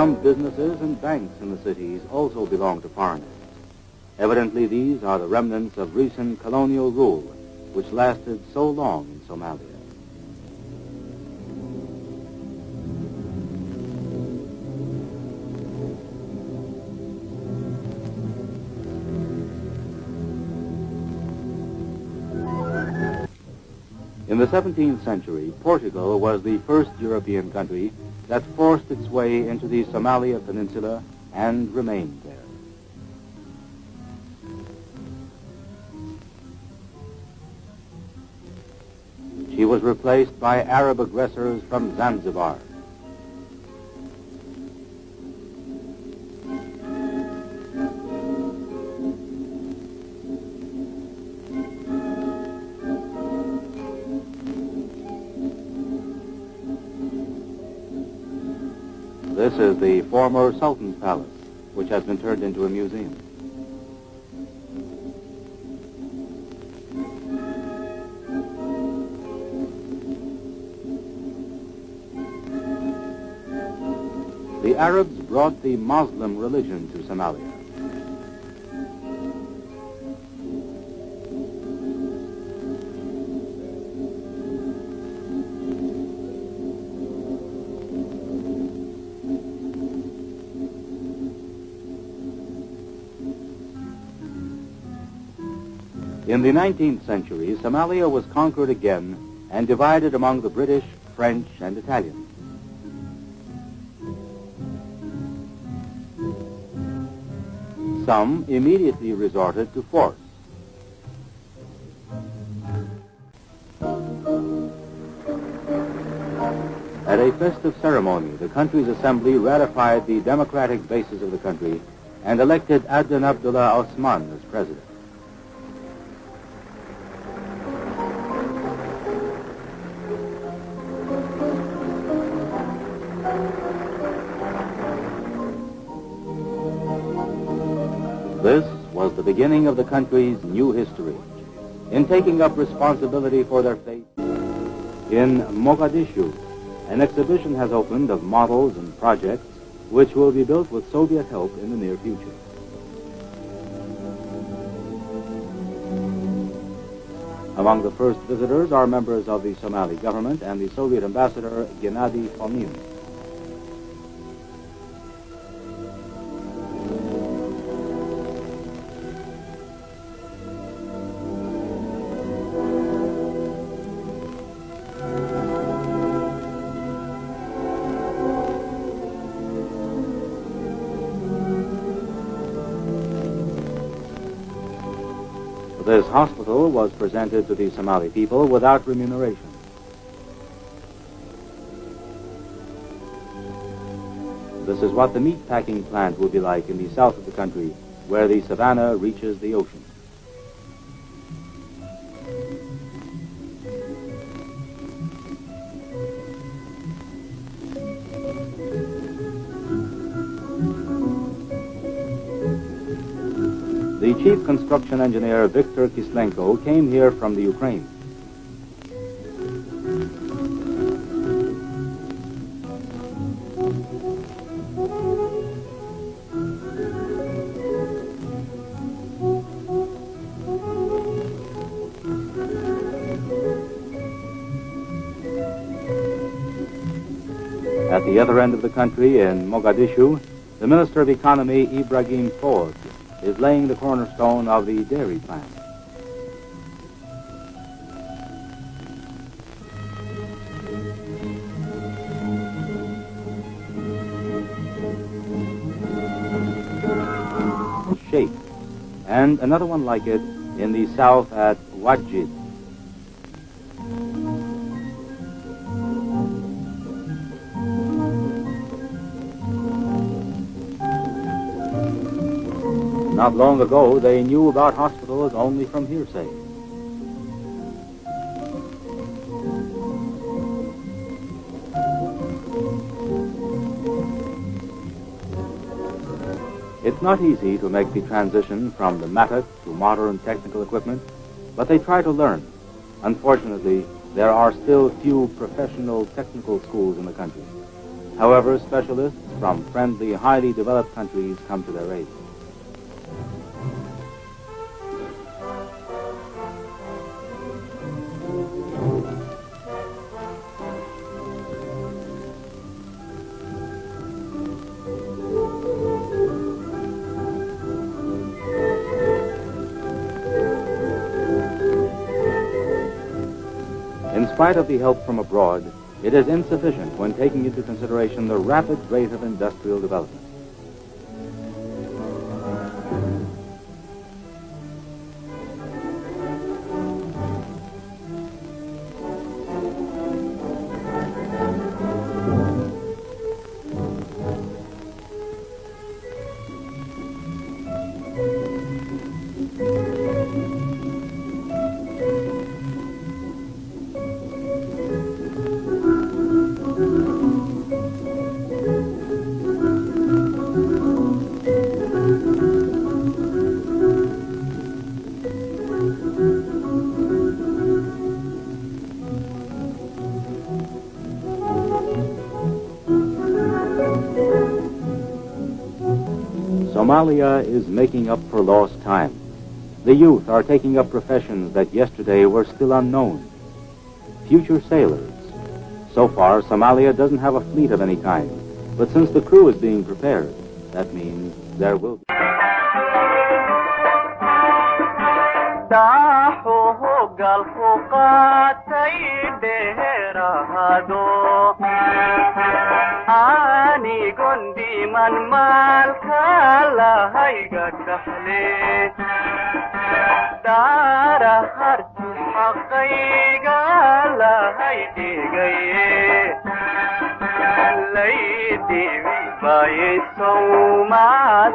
Some businesses and banks in the cities also belong to foreigners. Evidently, these are the remnants of recent colonial rule, which lasted so long in Somalia. In the 17th century, Portugal was the first European country that forced its way into the Somalia Peninsula and remained there. She was replaced by Arab aggressors from Zanzibar. This is the former Sultan's Palace, which has been turned into a museum. The Arabs brought the Muslim religion to Somalia. In the 19th century, Somalia was conquered again and divided among the British, French, and Italians. Some immediately resorted to force. At a festive ceremony, the country's assembly ratified the democratic basis of the country and elected Aden Abdullah Osman as president. This was the beginning of the country's new history, in taking up responsibility for their fate. In Mogadishu, an exhibition has opened of models and projects which will be built with Soviet help in the near future. Among the first visitors are members of the Somali government and the Soviet ambassador Gennady Fomin. This hospital was presented to the Somali people without remuneration. This is what the meat packing plant will be like in the south of the country, where the savanna reaches the ocean. The chief construction engineer, Viktor Kislenko, came here from the Ukraine. At the other end of the country, in Mogadishu, the Minister of Economy, Ibrahim Ford, is laying the cornerstone of the dairy plant. Shape, and another one like it in the south at Wajid. Not long ago, they knew about hospitals only from hearsay. It's not easy to make the transition from the mattock to modern technical equipment, but they try to learn. Unfortunately, there are still few professional technical schools in the country. However, specialists from friendly, highly developed countries come to their aid. In spite of the help from abroad, it is insufficient when taking into consideration the rapid rate of industrial development. Somalia is making up for lost time. The youth are taking up professions that yesterday were still unknown. Future sailors. So far, Somalia doesn't have a fleet of any kind, but since the crew is being prepared, that means there will be. من مالك لهيك كحلي دار هرت حقيقة لهيدي جاي ليدي باي سوما